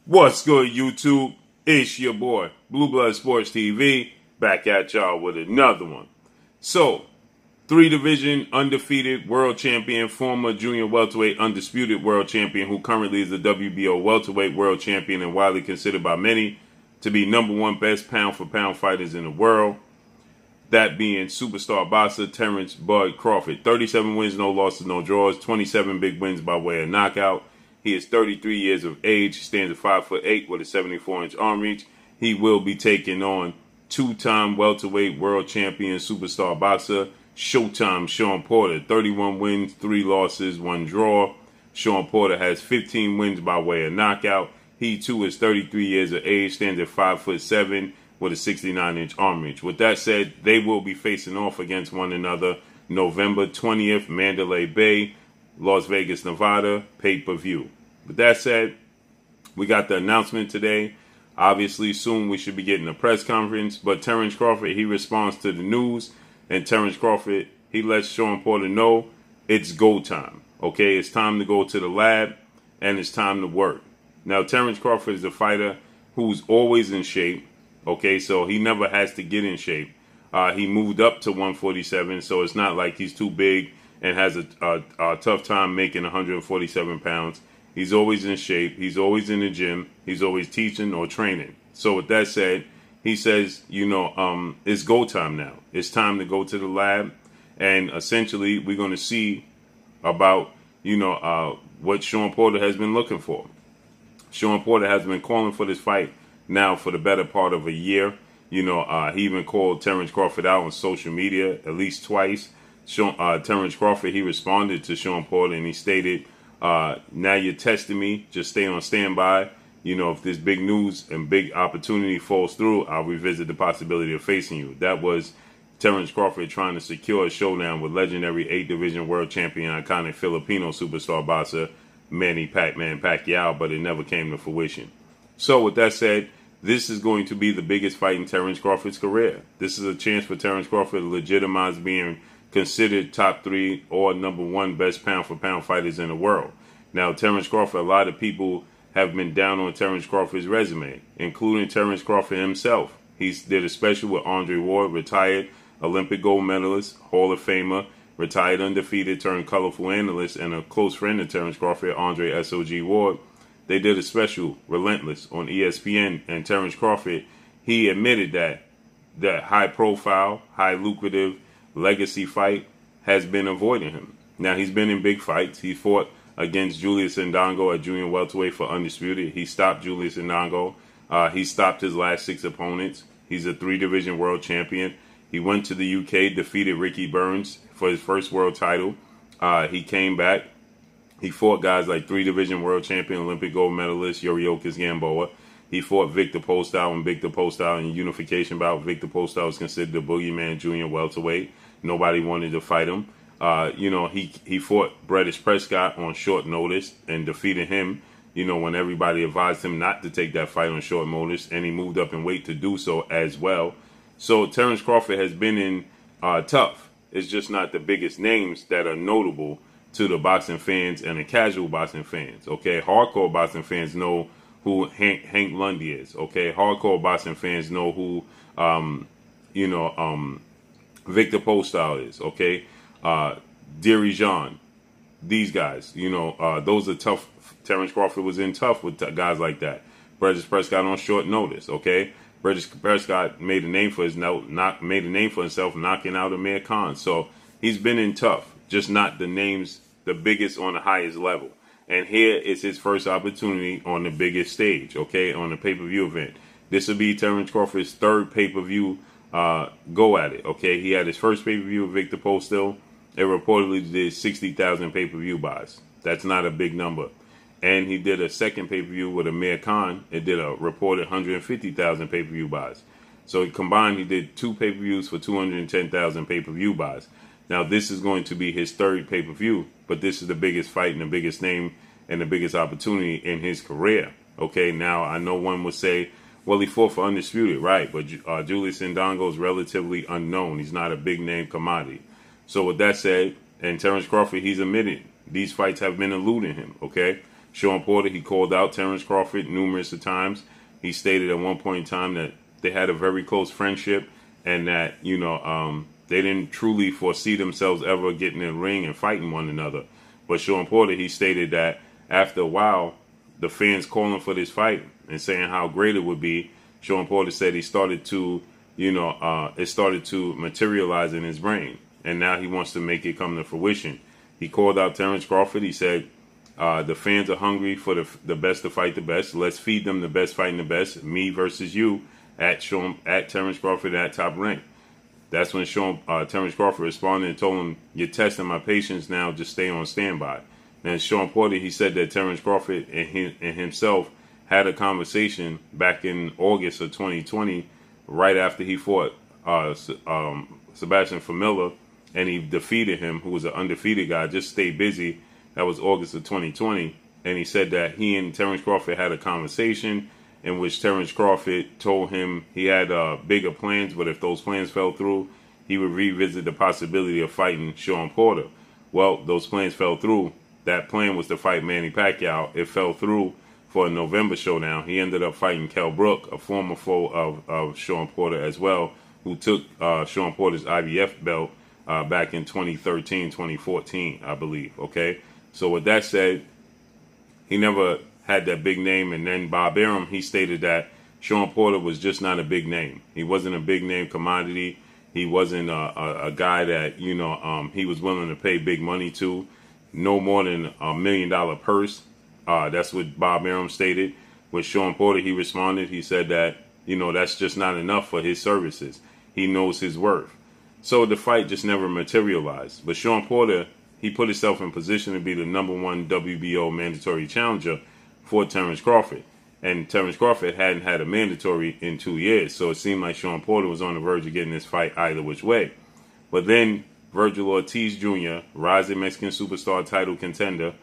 What's good, YouTube? It's your boy, Blue Blood Sports TV, back at y'all with another one. So, 3-division undefeated world champion, former junior welterweight undisputed world champion, who currently is the WBO welterweight world champion and widely considered by many to be #1 best pound-for-pound fighters in the world. That being superstar boxer Terence "Bud" Crawford. 37 wins, no losses, no draws, 27 big wins by way of knockout. He is 33 years of age, stands at 5'8" with a 74-inch arm reach. He will be taking on two-time welterweight world champion superstar boxer Showtime Shawn Porter. 31 wins, 3 losses, 1 draw. Shawn Porter has 15 wins by way of knockout. He too is 33 years of age, stands at 5'7" with a 69-inch arm reach. With that said, they will be facing off against one another November 20th, Mandalay Bay, Las Vegas, Nevada, pay-per-view. With that said, we got the announcement today. Obviously, soon we should be getting a press conference. But Terence Crawford, he responds to the news. And Terence Crawford, he lets Shawn Porter know it's go time. Okay, it's time to go to the lab and it's time to work. Now, Terence Crawford is a fighter who's always in shape. Okay, so he never has to get in shape. He moved up to 147, so it's not like he's too big and has a tough time making 147 pounds. He's always in shape. He's always in the gym. He's always teaching or training. So with that said, he says, it's go time now. It's time to go to the lab. And essentially, we're going to see about, what Shawn Porter has been looking for. Shawn Porter has been calling for this fight now for the better part of a year. He even called Terence Crawford out on social media at least twice. Terence Crawford, he responded to Shawn Porter and he stated, now you're testing me, just stay on standby. If this big news and big opportunity falls through, I'll revisit the possibility of facing you. That was Terence Crawford trying to secure a showdown with legendary 8-division world champion, iconic Filipino superstar boxer Manny "Pac-Man" Pacquiao, but it never came to fruition. So with that said, this is going to be the biggest fight in Terence Crawford's career. This is a chance for Terence Crawford to legitimize being considered top 3 or #1 best pound-for-pound fighters in the world. Now, Terence Crawford, a lot of people have been down on Terence Crawford's resume, including Terence Crawford himself. He did a special with Andre Ward, retired Olympic gold medalist, Hall of Famer, retired undefeated turned colorful analyst, and a close friend of Terence Crawford, Andre S.O.G. Ward. They did a special, Relentless, on ESPN, and Terence Crawford, he admitted that high-profile, high-lucrative legacy fight has been avoiding him. Now, he's been in big fights. He fought against Julius Indongo at junior welterweight for undisputed. He stopped Julius Indongo. He stopped his last 6 opponents. He's a 3-division world champion. He went to the UK, defeated Ricky Burns for his first world title. He came back. He fought guys like 3-division world champion, Olympic gold medalist Yuriorkis Gamboa. He fought Victor Postol and Victor Postol in unification bout. Victor Postol was considered the boogeyman junior welterweight. Nobody wanted to fight him. He fought British Prescott on short notice and defeated him, when everybody advised him not to take that fight on short notice, and he moved up in weight to do so as well. So Terence Crawford has been in tough. It's just not the biggest names that are notable to the boxing fans and the casual boxing fans. Okay, hardcore boxing fans know who Hank Lundy is. Okay, hardcore boxing fans know who Victor Postol is. Okay, Deary Jean, these guys. Those are tough. Terence Crawford was in tough with guys like that. British Prescott on short notice. Okay, British Prescott made a name for himself knocking out Amir Khan. So he's been in tough, just not the names, the biggest on the highest level. And here is his first opportunity on the biggest stage, okay, on the pay-per-view event. This will be Terence Crawford's 3rd pay-per-view go at it, okay? He had his first pay-per-view with Victor Postol. It reportedly did 60,000 pay-per-view buys. That's not a big number. And he did a second pay-per-view with Amir Khan. It did a reported 150,000 pay-per-view buys. So combined, he did 2 pay-per-views for 210,000 pay-per-view buys. Now, this is going to be his 3rd pay-per-view, but this is the biggest fight and the biggest name and the biggest opportunity in his career. Okay, now, I know one would say, well, he fought for undisputed, right? But Julius Indongo is relatively unknown. He's not a big-name commodity. So with that said, and Terence Crawford, he's admitted these fights have been eluding him, okay? Shawn Porter, he called out Terence Crawford numerous times. He stated at one point in time that they had a very close friendship and that, they didn't truly foresee themselves ever getting in the ring and fighting one another. But Shawn Porter, he stated that after a while, the fans calling for this fight and saying how great it would be, Shawn Porter said he started to, it started to materialize in his brain. And now he wants to make it come to fruition. He called out Terence Crawford. He said, the fans are hungry for the best to fight the best. Let's feed them the best fighting the best. Me versus you at Terence Crawford at Top Rank. That's when Terence Crawford responded and told him, "You're testing my patience now. Just stay on standby." And Shawn Porter, he said that Terence Crawford and himself had a conversation back in August of 2020, right after he fought Sebastian Famila, and he defeated him, who was an undefeated guy. Just stay busy. That was August of 2020. And he said that he and Terence Crawford had a conversation in which Terence Crawford told him he had bigger plans, but if those plans fell through, he would revisit the possibility of fighting Shawn Porter. Well, those plans fell through. That plan was to fight Manny Pacquiao. It fell through for a November showdown. He ended up fighting Kell Brook, a former foe of Shawn Porter as well, who took Shawn Porter's IBF belt back in 2013, 2014, I believe. Okay, so with that said, he never had that big name. And then Bob Arum, he stated that Shawn Porter was just not a big name. He wasn't a big name commodity. He wasn't a guy that, he was willing to pay big money to. No more than $1 million purse. That's what Bob Arum stated. With Shawn Porter, he responded. He said that, that's just not enough for his services. He knows his worth. So the fight just never materialized. But Shawn Porter, he put himself in position to be the #1 WBO mandatory challenger for Terence Crawford. And Terence Crawford hadn't had a mandatory in 2 years, so it seemed like Shawn Porter was on the verge of getting this fight either which way. But then Virgil Ortiz Jr., rising Mexican superstar title contender,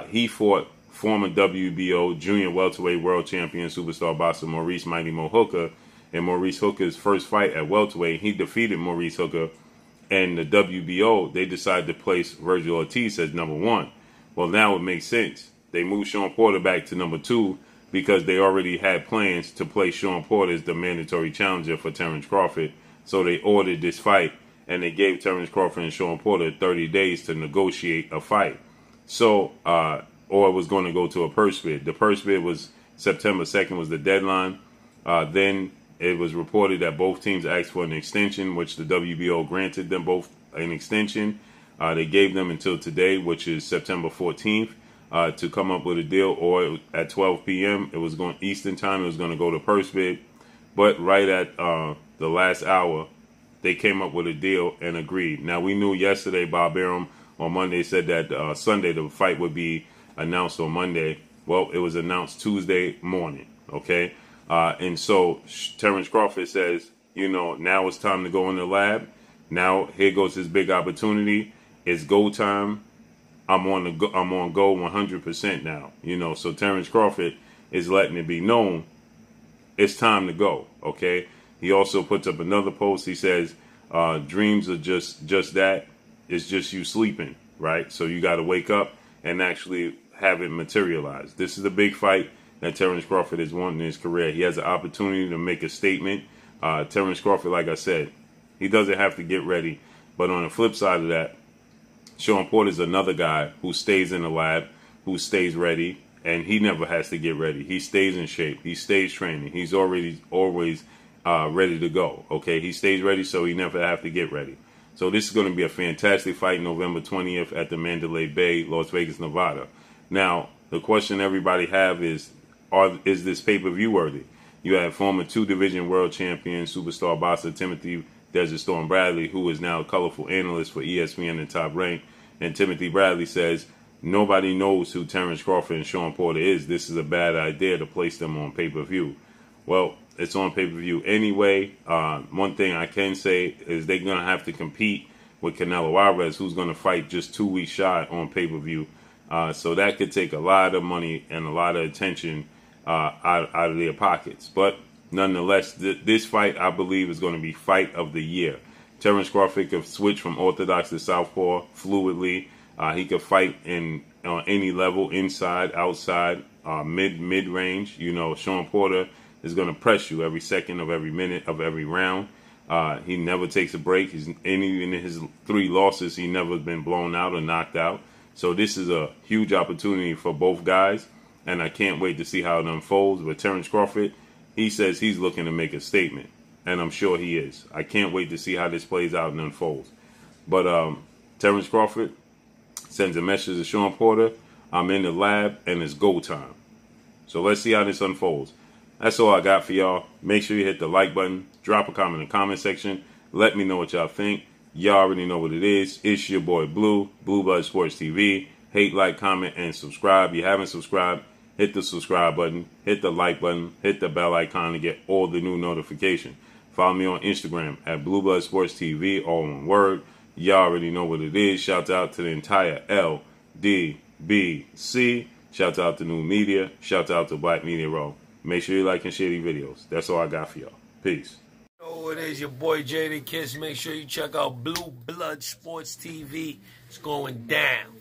he fought former WBO junior welterweight world champion superstar boxer Maurice Mighty Mo Hooker. In Maurice Hooker's first fight at welterweight, he defeated Maurice Hooker, and the WBO, they decided to place Virgil Ortiz as #1. Well, now it makes sense. They moved Shawn Porter back to #2 because they already had plans to place Shawn Porter as the mandatory challenger for Terence Crawford. So they ordered this fight, and they gave Terence Crawford and Shawn Porter 30 days to negotiate a fight. So, or it was going to go to a purse bid. The purse bid was September 2nd was the deadline. Then it was reported that both teams asked for an extension, which the WBO granted them both an extension. They gave them until today, which is September 14th. To come up with a deal, or at 12 p.m. it was going Eastern time. It was going to go to purse bid, but right at the last hour, they came up with a deal and agreed. Now we knew yesterday, Bob Arum on Monday said that Sunday the fight would be announced on Monday. Well, it was announced Tuesday morning. Okay, and so Terence Crawford says, now it's time to go in the lab. Now here goes his big opportunity. It's go time. I'm on go 100% now, so Terence Crawford is letting it be known it's time to go. Okay. He also puts up another post. He says, dreams are just that. It's just you sleeping, right? So you got to wake up and actually have it materialize. This is a big fight that Terence Crawford is wanting in his career. He has an opportunity to make a statement. Terence Crawford, like I said, he doesn't have to get ready. But on the flip side of that, Shawn Porter is another guy who stays in the lab, who stays ready, and he never has to get ready. He stays in shape. He stays training. He's always ready to go. Okay, he stays ready, so he never have to get ready. So this is going to be a fantastic fight, November 20th at the Mandalay Bay, Las Vegas, Nevada. Now, the question everybody have is this pay-per-view worthy? You have former 2-division world champion, superstar boxer Timothy Desert Storm Bradley, who is now a colorful analyst for ESPN and Top Rank. And Timothy Bradley says, nobody knows who Terence Crawford and Shawn Porter is. This is a bad idea to place them on pay-per-view. Well, it's on pay-per-view anyway. One thing I can say is they're going to have to compete with Canelo Alvarez, who's going to fight just 2 weeks shy on pay-per-view. So that could take a lot of money and a lot of attention out of their pockets. But nonetheless, this fight, I believe, is going to be fight of the year. Terence Crawford could switch from orthodox to southpaw fluidly. He could fight in on any level, inside, outside, mid range. You know, Shawn Porter is going to press you every second of every minute of every round. He never takes a break. Even in his 3 losses, he never been blown out or knocked out. So this is a huge opportunity for both guys, and I can't wait to see how it unfolds. But Terence Crawford, he says he's looking to make a statement, and I'm sure he is. I can't wait to see how this plays out and unfolds. But Terence Crawford sends a message to Shawn Porter, I'm in the lab, and it's go time. So let's see how this unfolds. That's all I got for y'all. Make sure you hit the like button. Drop a comment in the comment section. Let me know what y'all think. Y'all already know what it is. It's your boy Blue, Blue Blood Sports TV. Hate, like, comment, and subscribe. If you haven't subscribed, hit the subscribe button. Hit the like button. Hit the bell icon to get all the new notifications. Follow me on Instagram at Blue Blood Sports TV, all one word. Y'all already know what it is. Shout out to the entire LDBC. Shout out to New Media. Shout out to Black Media Row. Make sure you like and share these videos. That's all I got for y'all. Peace. Oh, it is your boy Jada Kiss. Make sure you check out Blue Blood Sports TV. It's going down.